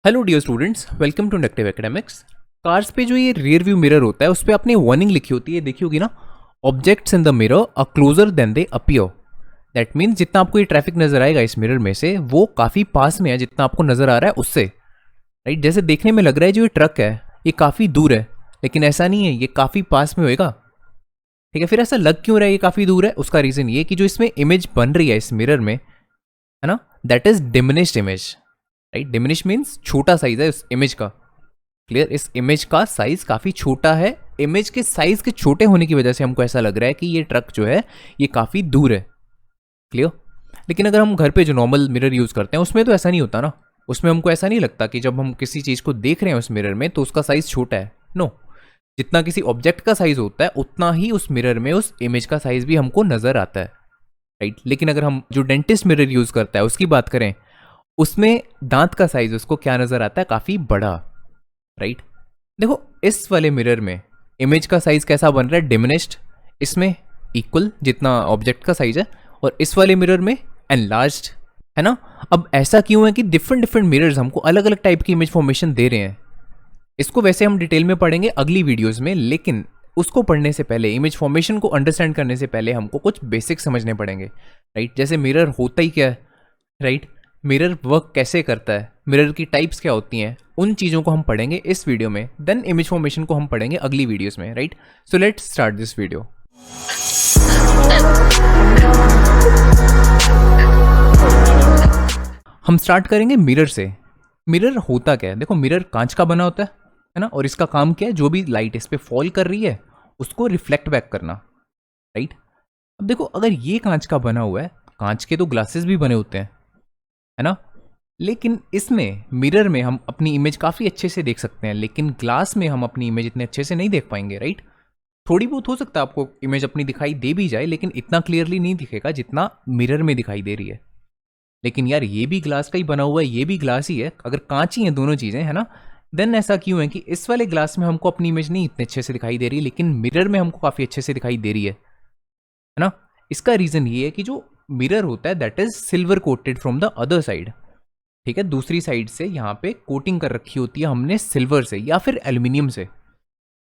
Hello dear students, welcome to inductive academics. Cars पे जो ये रियर व्यू मिरर होता है उस पर आपने वार्निंग लिखी होती है, देखी होगी ना। Objects in the mirror are closer than they appear. That means जितना आपको ये ट्रैफिक नजर आएगा इस मिरर में से वो काफी पास में है जितना आपको नजर आ रहा है उससे। राइट, जैसे देखने में लग रहा है जो ये ट्रक है ये काफी दूर है, लेकिन ऐसा नहीं है, ये काफी पास में होएगा। ठीक है, फिर ऐसा लग क्यों रहा है ये काफी दूर है? उसका रीजन ये कि जो इसमें इमेज बन रही है इस मिरर में, है ना, that is diminished image. Right, diminish means छोटा साइज है उस इमेज का। क्लियर, इस इमेज का साइज काफी छोटा है। इमेज के साइज के छोटे होने की वजह से हमको ऐसा लग रहा है कि ये ट्रक जो है ये काफी दूर है। क्लियर, लेकिन अगर हम घर पे जो नॉर्मल मिरर यूज करते हैं उसमें तो ऐसा नहीं होता ना। उसमें हमको ऐसा नहीं लगता कि जब हम किसी चीज को देख रहे हैं उस मिरर में तो उसका साइज छोटा है। नो, जितना किसी ऑब्जेक्ट का साइज होता है उतना ही उस मिरर में उस इमेज का साइज भी हमको नजर आता है। राइट, लेकिन अगर हम जो डेंटिस्ट मिरर यूज करता है उसकी बात करें, उसमें दांत का साइज उसको क्या नजर आता है? काफी बड़ा। राइट, देखो इस वाले मिरर में इमेज का साइज कैसा बन रहा है? डिमिनिश्ड। इसमें इक्वल जितना ऑब्जेक्ट का साइज है, और इस वाले मिरर में एनलार्ज्ड, है ना। अब ऐसा क्यों है कि डिफरेंट डिफरेंट मिरर्स हमको अलग अलग टाइप की इमेज फॉर्मेशन दे रहे हैं? इसको वैसे हम डिटेल में पढ़ेंगे अगली वीडियोस में, लेकिन उसको पढ़ने से पहले, इमेज फॉर्मेशन को अंडरस्टैंड करने से पहले हमको कुछ बेसिक समझने पड़ेंगे। राइट, जैसे मिरर होता ही क्या है, राइट, मिरर वर्क कैसे करता है, मिरर की टाइप्स क्या होती हैं, उन चीज़ों को हम पढ़ेंगे इस वीडियो में। देन इमेज फॉर्मेशन को हम पढ़ेंगे अगली वीडियोस में। Right, so let's start this video. हम स्टार्ट करेंगे मिरर से। मिरर होता क्या है? देखो, मिरर कांच का बना होता है ना, और इसका काम क्या है? जो भी लाइट इस पे फॉल कर रही है उसको रिफ्लेक्ट बैक करना। राइट, अब देखो अगर ये कांच का बना हुआ है, कांच के तो ग्लासेस भी बने होते हैं, है ना, लेकिन इसमें मिरर में हम अपनी इमेज काफ़ी अच्छे से देख सकते हैं, लेकिन ग्लास में हम अपनी इमेज इतने अच्छे से नहीं देख पाएंगे। राइट, थोड़ी बहुत हो सकता है आपको इमेज अपनी दिखाई दे भी जाए, लेकिन इतना क्लियरली नहीं दिखेगा जितना मिरर में दिखाई दे रही है। लेकिन यार ये भी ग्लास का ही बना हुआ है, ये भी ग्लास ही है, अगर कांच ही है दोनों चीज़ें, है ना, देन ऐसा क्यों है कि इस वाले ग्लास में हमको अपनी इमेज नहीं इतने अच्छे से दिखाई दे रही, लेकिन मिरर में हमको काफ़ी अच्छे से दिखाई दे रही है ना। इसका रीज़न ये है कि जो मिरर होता है that is silver coated from the other side. ठीक है, दूसरी साइड से यहाँ पे कोटिंग कर रखी होती है हमने सिल्वर से या फिर एल्यूमिनियम से।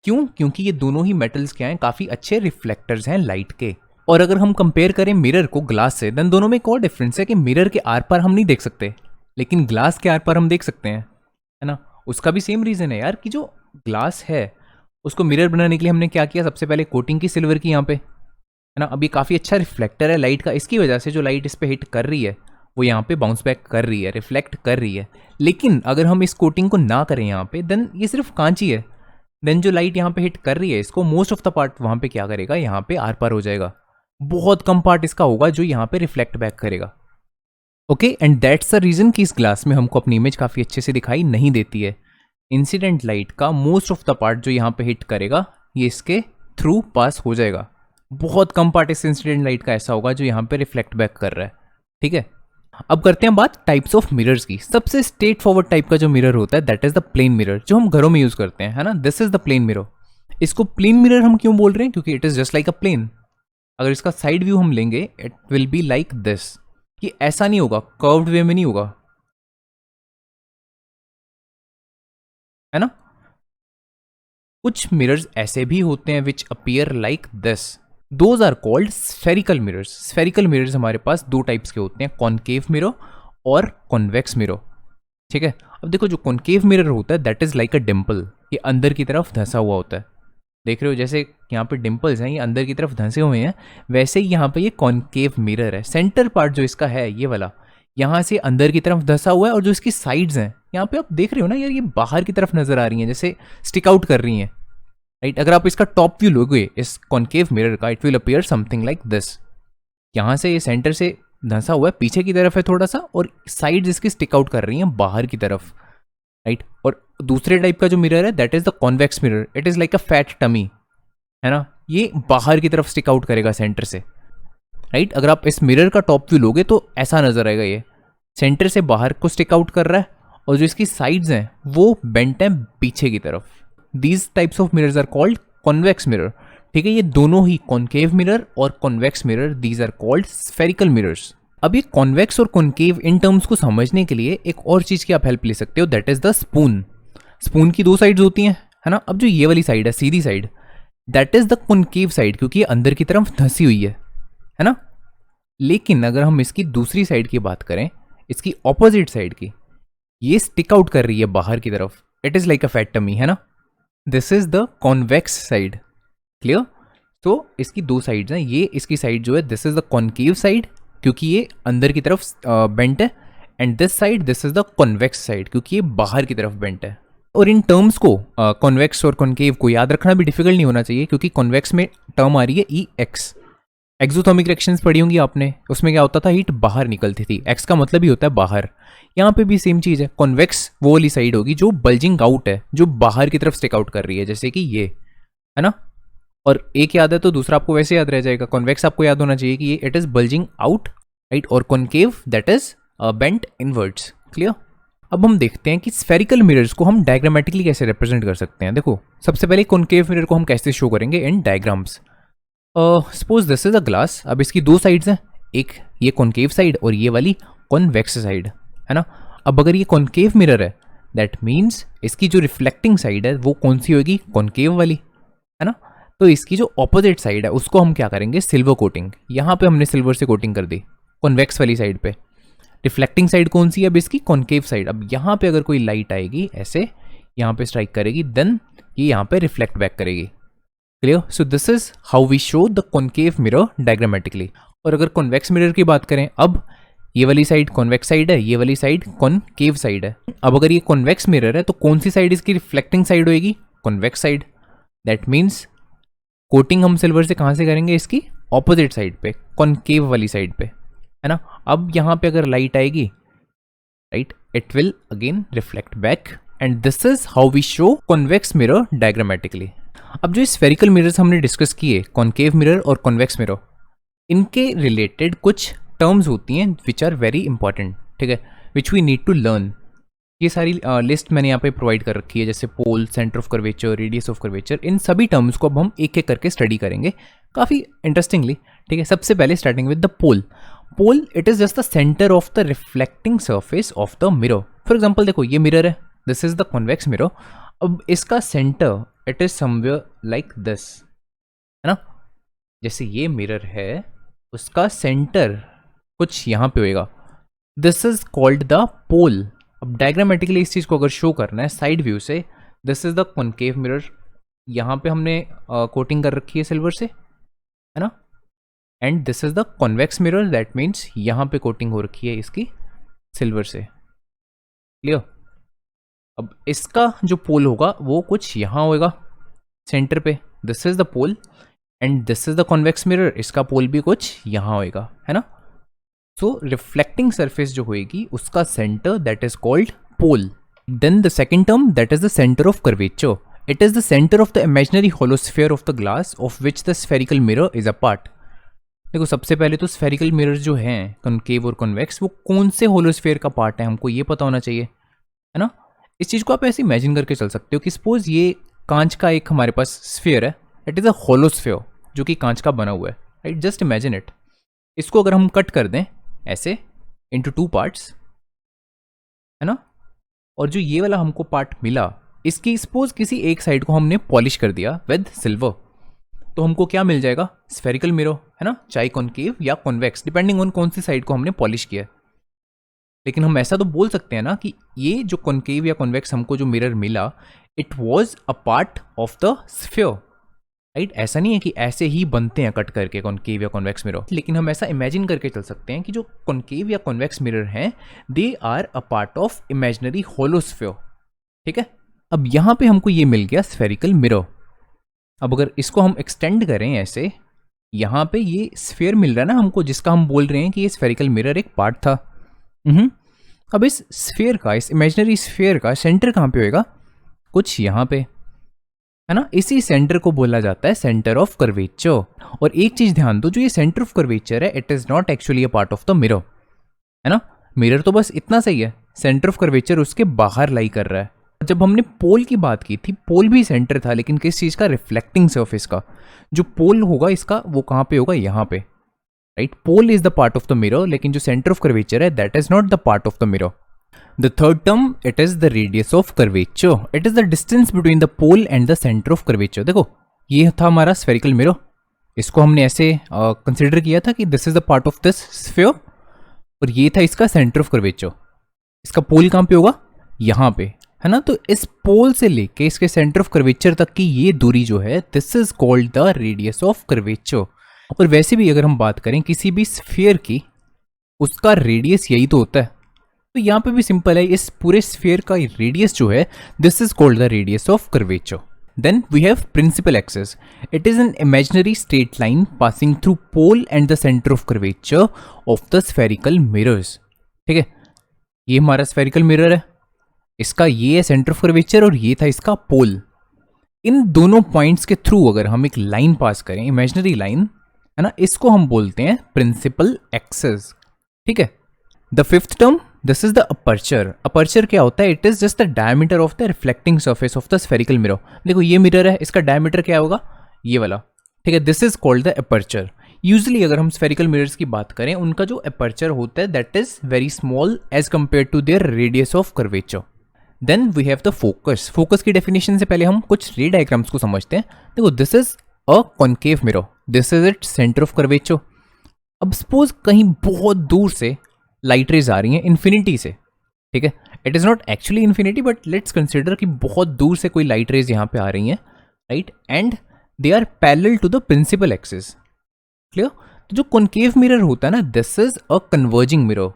क्यों? क्योंकि ये दोनों ही मेटल्स क्या हैं, काफी अच्छे रिफ्लेक्टर्स हैं लाइट के। और अगर हम कंपेयर करें मिरर को ग्लास से, देन दोनों में एक और डिफरेंस है कि मिरर के आर पार हम नहीं देख सकते, लेकिन ग्लास के आर पार हम देख सकते हैं, है ना। उसका भी सेम रीजन है यार कि जो ग्लास है उसको मिरर बनाने के लिए हमने क्या किया? सबसे पहले कोटिंग की सिल्वर की यहाँ पे, है ना। अब ये काफी अच्छा रिफ्लेक्टर है लाइट का, इसकी वजह से जो लाइट इस पे हिट कर रही है वो यहाँ पे बाउंस बैक कर रही है, रिफ्लेक्ट कर रही है। लेकिन अगर हम इस कोटिंग को ना करें यहाँ पे, देन ये सिर्फ कांच ही है। देन जो लाइट यहाँ पे हिट कर रही है इसको, मोस्ट ऑफ द पार्ट वहाँ पे क्या करेगा? यहाँ पे आर पार हो जाएगा। बहुत कम पार्ट इसका होगा जो यहाँ पे रिफ्लेक्ट बैक करेगा। Okay, and that's the reason कि इस ग्लास में हमको अपनी इमेज काफी अच्छे से दिखाई नहीं देती है। इंसिडेंट लाइट का मोस्ट ऑफ द पार्ट जो यहाँ पे हिट करेगा ये इसके थ्रू पास हो जाएगा। बहुत कम पार्ट इस इंसिडेंट लाइट का ऐसा होगा जो यहाँ पे रिफ्लेक्ट बैक कर रहा है। ठीक है, अब करते हैं बात टाइप्स ऑफ मिरर्स की। सबसे स्ट्रेट फॉरवर्ड टाइप का जो मिरर होता है that is the plane mirror, जो हम घरों में यूज करते हैं, है ना। This is the plane mirror. इसको प्लेन मिरर हम क्यों बोल रहे हैं? क्योंकि it is just like a plane. अगर इसका साइड व्यू हम लेंगे it will be like this. ये ऐसा नहीं होगा, कर्व्ड वे में नहीं होगा, है ना। कुछ मिरर्स ऐसे भी होते हैं which appear like this, those are called spherical mirrors. Spherical mirrors हमारे पास दो टाइप्स के होते हैं, कॉनकेव मिरर और कॉन्वेक्स मिरर। ठीक है, अब देखो जो कॉनकेव मिरर होता है that is like a dimple, ये अंदर की तरफ धंसा हुआ होता है। देख रहे हो जैसे यहाँ पे डिम्पल्स हैं, ये अंदर की तरफ धंसे हुए हैं, वैसे ही यहाँ पे ये कॉनकेव मिरर है। सेंटर पार्ट जो इसका है ये वाला, यहाँ से अंदर की तरफ धंसा हुआ है, और जो इसकी साइड्स हैं यहाँ पे आप देख रहे हो ना यार, ये बाहर की तरफ नजर आ रही हैं, जैसे स्टिक आउट कर रही हैं। राइट, अगर आप इसका टॉप व्यू लोगे इस कॉनकेव मिरर का, it will appear something like this. यहाँ से ये सेंटर से धंसा हुआ है, पीछे की तरफ है थोड़ा सा, और साइड्स इसकी स्टिक आउट कर रही हैं बाहर की तरफ। राइट, और दूसरे टाइप का जो मिरर है that is the convex mirror. It is like a fat tummy, है ना, ये बाहर की तरफ स्टिक आउट करेगा सेंटर से। राइट, अगर आप इस मिरर का टॉप व्यू लोगे तो ऐसा नजर आएगा, ये सेंटर से बाहर को स्टिक आउट कर रहा है, और जो इसकी साइड्स हैं वो बेंट हैं पीछे की तरफ। These types of mirrors are called convex mirror. ठीक है, ये दोनों ही कॉनकेव मिरर और convex mirror, these are called spherical mirrors. अब ये कॉन्वेक्स और कॉन्केव इन टर्म्स को समझने के लिए एक और चीज़ की आप हेल्प ले सकते हो, that is the spoon. Spoon की दो साइड्स होती हैं, है ना। अब जो ये वाली साइड है, सीधी side, that is the concave side, क्योंकि ये अंदर की तरफ धंसी हुई है ना। लेकिन अगर हम इसकी दूसरी साइड की बात करें, इसकी ऑपोजिट साइड की, ये स्टिक आउट कर रही है बाहर की तरफ, it is like a fat tummy, है ना। This is the convex side, clear. तो इसकी दो साइड्स हैं, ये इसकी साइड जो है this is the concave side क्योंकि ये अंदर की तरफ बेंट है, and this side this is the convex side क्योंकि ये बाहर की तरफ बेंट है। और इन टर्म्स को कॉन्वेक्स और कॉन्केव को याद रखना भी डिफिकल्ट नहीं होना चाहिए, क्योंकि कॉन्वेक्स में टर्म आ रही है ई एक्स। एक्सोथर्मिक रिएक्शंस पढ़ी होंगी आपने, उसमें क्या होता था, हीट बाहर निकलती थी, एक्स का मतलब ही होता है बाहर। यहाँ पे भी सेम चीज़ है, कॉन्वेक्स वो वाली साइड होगी जो बल्जिंग आउट है, जो बाहर की तरफ स्टिक आउट कर रही है, जैसे कि ये, है ना। और एक याद है तो दूसरा आपको वैसे याद रह जाएगा। कॉन्वेक्स आपको याद होना चाहिए कि ये it is bulging out, right, और concave that is bent inwards, clear. अब हम देखते हैं कि स्फेरिकल मिरर्स को हम डायग्रामेटिकली कैसे रिप्रेजेंट कर सकते हैं। देखो, सबसे पहले कॉन्केव मिरर को हम कैसे शो करेंगे in diagrams. Suppose this is a glass, अब इसकी दो साइड्स हैं, एक ये कॉन्केव साइड और ये वाली कॉन्वेक्स साइड, है ना। अब अगर ये कॉन्केव मिरर है, दैट मीन्स इसकी जो रिफ्लेक्टिंग साइड है वो कौन सी होगी, कॉन्केव वाली, है ना। तो इसकी जो ऑपोजिट साइड है उसको हम क्या करेंगे, सिल्वर कोटिंग। यहाँ पे हमने सिल्वर से कोटिंग कर दी कॉन्वेक्स वाली साइड पे। रिफ्लेक्टिंग साइड कौन सी है, अब इसकी कॉन्केव साइड। अब यहाँ पे अगर कोई लाइट आएगी ऐसे, यहाँ पे स्ट्राइक करेगी, देन ये यहाँ पे रिफ्लेक्ट बैक करेगी, clear. So this is how we show the concave mirror diagrammatically. और अगर कॉन्वेक्स मिरर की बात करें, अब ये वाली साइड कॉन्वेक्स साइड है, ये वाली साइड कॉन्केव साइड है। अब अगर ये कॉन्वेक्स मिरर है तो कौन सी साइड इसकी रिफ्लेक्टिंग साइड होएगी, convex side. That means coating हम सिल्वर से कहाँ से करेंगे, इसकी ऑपोजिट साइड पे, कॉन्केव वाली साइड पे, है ना। अब यहाँ पे अगर लाइट आएगी, right, it will again reflect back, and this is how we show convex mirror diagrammatically. अब जो स्फेरिकल मिरर्स हमने डिस्कस किए, कॉन्केव मिरर और कॉन्वेक्स मिरर, इनके रिलेटेड कुछ टर्म्स होती हैं विच आर वेरी इंपॉर्टेंट, ठीक है, which we need to learn. ये सारी लिस्ट मैंने यहाँ पे प्रोवाइड कर रखी है, जैसे pole, centre of curvature, radius of curvature, इन सभी टर्म्स को अब हम एक एक करके स्टडी करेंगे काफ़ी इंटरेस्टिंगली, ठीक है। सबसे पहले starting with the pole. Pole, it is just the centre of the reflecting surface of the mirror. For example देखो, ये मिरर है, this is the convex mirror. अब इसका centre it is somewhere like this, है ना। जैसे ये mirror है, उसका सेंटर कुछ यहाँ पे होएगा, दिस इज कॉल्ड द पोल। अब डायग्रामेटिकली इस चीज़ को अगर शो करना है साइड व्यू से, this is the concave mirror, यहाँ पे हमने कोटिंग कर रखी है सिल्वर से, है ना। And this is the convex mirror, that means यहाँ पे कोटिंग हो रखी है इसकी सिल्वर से, क्लियर। अब इसका जो पोल होगा वो कुछ यहाँ होएगा सेंटर पे, this is the pole, and this is the convex mirror, इसका पोल भी कुछ यहाँ होएगा, है ना। सो रिफ्लेक्टिंग सरफेस जो होएगी उसका centre that is called pole. Then the second term that is the centre of curvature. It is the centre of the imaginary hollow sphere of the glass of which the spherical mirror is a part. देखो, सबसे पहले तो spherical mirror जो हैं concave और convex, वो कौन से होलोस्फीयर का पार्ट है हमको ये पता होना चाहिए, है ना। इस चीज़ को आप ऐसे इमेजिन करके चल सकते हो कि सपोज ये कांच का एक हमारे पास स्फीयर है, इट इज़ अ होलोस्फीयर जो कि कांच का बना हुआ है, राइट। Just imagine it. इसको अगर हम कट कर दें ऐसे इनटू टू पार्ट्स, है ना, और जो ये वाला हमको पार्ट मिला, इसकी सपोज किसी एक साइड को हमने पॉलिश कर दिया विद सिल्वर, तो हमको क्या मिल जाएगा, स्फेरिकल मिरर, है ना, चाहे कॉन्केव या कॉन्वेक्स, डिपेंडिंग ऑन कौन सी साइड को हमने पॉलिश किया। लेकिन हम ऐसा तो बोल सकते हैं ना कि ये जो कॉन्केव या कॉन्वेक्स हमको जो मिरर मिला, it was a part of the sphere, right. ऐसा नहीं है कि ऐसे ही बनते हैं कट करके कॉन्केव या कॉन्वेक्स मिरर, लेकिन हम ऐसा इमेजिन करके चल सकते हैं कि जो कॉन्केव या कॉन्वेक्स मिरर हैं, they are a part of imaginary hollow sphere, ठीक है। अब यहाँ पे हमको ये मिल गया स्फेरिकल मिरर। अब अगर इसको हम एक्सटेंड करें ऐसे, यहाँ पे ये स्फीयर मिल रहा है ना हमको, जिसका हम बोल रहे हैं कि ये स्फेरिकल मिरर एक पार्ट था। अब इस स्फीयर का, इस इमेजिनरी स्फीयर का सेंटर कहाँ पे होएगा, कुछ यहाँ पे, है ना। इसी सेंटर को बोला जाता है सेंटर ऑफ कर्वेचर। और एक चीज ध्यान दो, जो ये सेंटर ऑफ कर्वेचर है, it is not actually a part of the mirror, है ना। मिरर तो बस इतना सही है, सेंटर ऑफ कर्वेचर उसके बाहर लाई कर रहा है। जब हमने पोल की बात की थी, पोल भी सेंटर था, लेकिन किस चीज का, रिफ्लेक्टिंग सर्फेस का। जो पोल होगा इसका वो कहाँ पे होगा, यहाँ पे, right. Pole is the part of the mirror, लेकिन जो सेंटर ऑफ कर्वेचर है that is not the part of the mirror. The third term, it is the radius of curvature, it is the distance between the pole and the centre of curvature. देखो ये था हमारा spherical mirror, इसको हमने ऐसे consider किया था कि this is the part of this sphere, और ये था इसका सेंटर ऑफ कर्वेचर। इसका पोल कहाँ पे होगा, यहाँ पे, है ना। तो इस पोल से लेके इसके सेंटर ऑफ कर्वेचर तक की ये दूरी जो है, this is called the radius of curvature. और वैसे भी अगर हम बात करें किसी भी स्फीयर की, उसका रेडियस यही तो होता है। तो यहाँ पे भी सिंपल है, इस पूरे स्फीयर का रेडियस जो है, this is called the radius of curvature. Then we have principal axis. It is an imaginary straight line passing through pole and the center of curvature of the spherical mirrors. ठीक है, ये हमारा spherical mirror है, इसका ये है centre of curvature और ये था इसका पोल। इन दोनों पॉइंट्स के थ्रू अगर हम एक लाइन पास करें, इमेजिनरी लाइन, है ना, इसको हम बोलते हैं प्रिंसिपल एक्सिस। ठीक है। The fifth term, this is the aperture. Aperture क्या होता है, it is just the diameter of the reflecting surface of the spherical mirror. देखो ये मिरर है, इसका डायमीटर क्या होगा, ये वाला। ठीक है, this is called the aperture. Usually अगर हम स्फेरिकल मिरर्स की बात करें, उनका जो अपर्चर होता है that is very small as compare to their radius of curvature. Then we have the focus. Focus की डेफिनेशन से पहले हम कुछ रे डायग्राम्स को समझते हैं। देखो this is a concave mirror, this is it centre of curvature. अब सपोज कहीं बहुत दूर से लाइट रेज आ रही हैं इन्फिनिटी से, ठीक है, it is not actually infinity but let's consider कि बहुत दूर से कोई लाइट रेज यहाँ पे आ रही हैं, right, and they are parallel to the principal axis. Clear. तो जो कॉन्केव मिरर होता है ना, this is a converging mirror.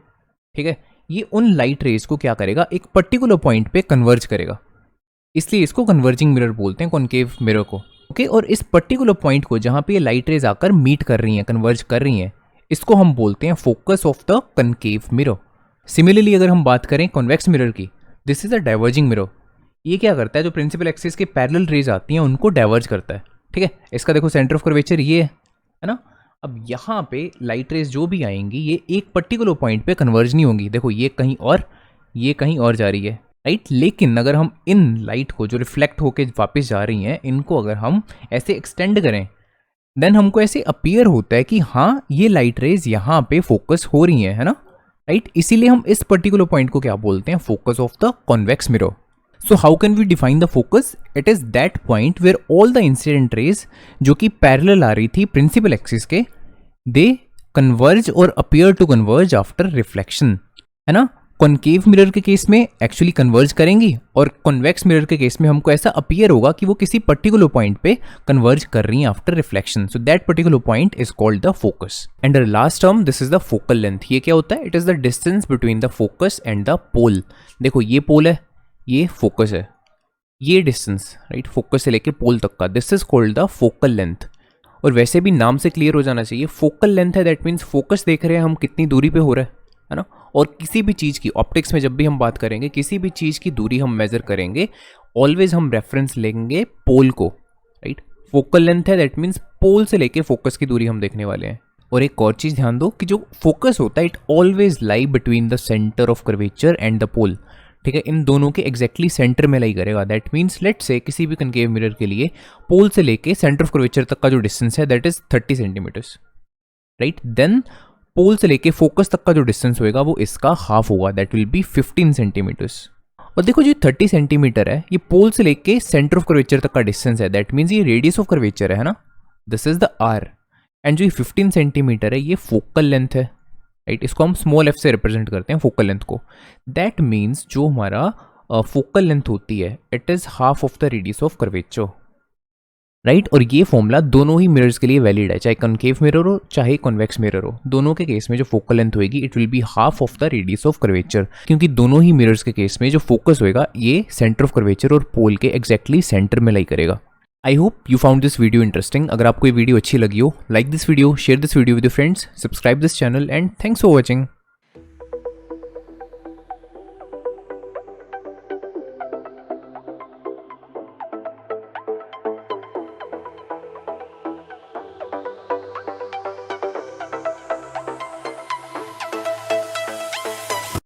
ठीक है, ये उन लाइट रेज को क्या करेगा, एक पर्टिकुलर पॉइंट पे कन्वर्ज करेगा, इसलिए इसको कन्वर्जिंग मिरर बोलते हैं, कॉन्केव मिरर को। ओके, और इस पर्टिकुलर पॉइंट को जहाँ पे ये लाइट रेज आकर मीट कर रही हैं, कन्वर्ज कर रही हैं, इसको हम बोलते हैं focus of the concave mirror. Similarly अगर हम बात करें कॉन्वेक्स मिरर की, this is a diverging mirror. ये क्या करता है, जो प्रिंसिपल एक्सिस के पैरेलल रेज आती हैं उनको डाइवर्ज करता है। ठीक है, इसका देखो सेंटर ऑफ कर्वेचर ये है ना। अब यहाँ पे लाइट रेज जो भी आएंगी ये एक पर्टिकुलर पॉइंट पे कन्वर्ज नहीं होंगी। देखो ये कहीं और, ये कहीं और जा रही है, राइट। लेकिन अगर हम इन लाइट को जो रिफ्लेक्ट होके वापस जा रही हैं, इनको अगर हम ऐसे एक्सटेंड करें, देन हमको ऐसे अपीयर होता है कि हाँ ये लाइट रेज यहाँ पे फोकस हो रही है ना, राइट। इसीलिए हम इस पर्टिकुलर पॉइंट को क्या बोलते हैं, focus of the convex mirror. So how can we define the focus, it is that point where all the incident rays जो कि पैरेलल आ रही थी प्रिंसिपल एक्सिस के, दे कन्वर्ज और appear to converge after reflection, है ना। Concave mirror के केस में एक्चुअली कन्वर्ज करेंगी और कॉन्वेक्स मिरर के केस में हमको ऐसा अपीयर होगा कि वो किसी पर्टिकुलर पॉइंट पे कन्वर्ज कर रही हैं after reflection. So that particular point is called the focus. And the last term, this is the focal length. ये क्या होता है, it is the distance between the focus and the pole. देखो ये पोल है, ये फोकस है, ये डिस्टेंस, राइट, फोकस से लेके पोल तक का, this is called the focal length. और वैसे भी नाम से क्लियर हो जाना चाहिए, फोकल लेंथ है, दैट मीन्स फोकस देख रहे हैं हम कितनी दूरी पे हो रहा है ना। और किसी भी चीज़ की, ऑप्टिक्स में जब भी हम बात करेंगे, किसी भी चीज़ की दूरी हम मेजर करेंगे, ऑलवेज हम रेफरेंस लेंगे पोल को, राइट। फोकल लेंथ है, दैट मीन्स पोल से लेके फोकस की दूरी हम देखने वाले हैं। और एक और चीज़ ध्यान दो कि जो फोकस होता है, it always lie between the centre of curvature and the pole. ठीक है, इन दोनों के एग्जैक्टली सेंटर में लाई करेगा। दैट मीन्स लेट से किसी भी कनकेव मिरर के लिए पोल से लेके सेंटर ऑफ कर्वेचर तक का जो डिस्टेंस है that is 30 centimetres, right. Then pole से लेके फोकस तक का जो डिस्टेंस होएगा वो इसका हाफ होगा, दैट विल बी 15 सेंटीमीटर्स। और देखो जो 30 सेंटीमीटर है, ये पोल से लेके सेंटर ऑफ कर्वेचर तक का डिस्टेंस है, दैट मीन्स ये रेडियस ऑफ कर्वेचर है ना, this is the R. And जो ये 15 सेंटीमीटर है, ये फोकल लेंथ है, राइट। इसको हम स्मॉल एफ से रिप्रेजेंट करते हैं फोकल लेंथ को। दैट मीन्स जो हमारा फोकल लेंथ होती है, it is half of the radius of curvature, right. और ये फॉर्मूला दोनों ही मिरर्स के लिए वैलिड है, चाहे कनकेव मिरर हो चाहे कॉन्वेक्स मिरर हो। दोनों के केस में जो फोकल लेंथ होगी, it will be half of the radius of curvature, क्योंकि दोनों ही मिरर्स के केस में जो फोकस होएगा ये सेंटर ऑफ कर्वेचर और पोल के एग्जैक्टली सेंटर में लाई करेगा। I hope you found this video interesting. अगर आपको ये वीडियो अच्छी लगी हो, like this video, share this video with your friends, subscribe this channel and thanks for watching.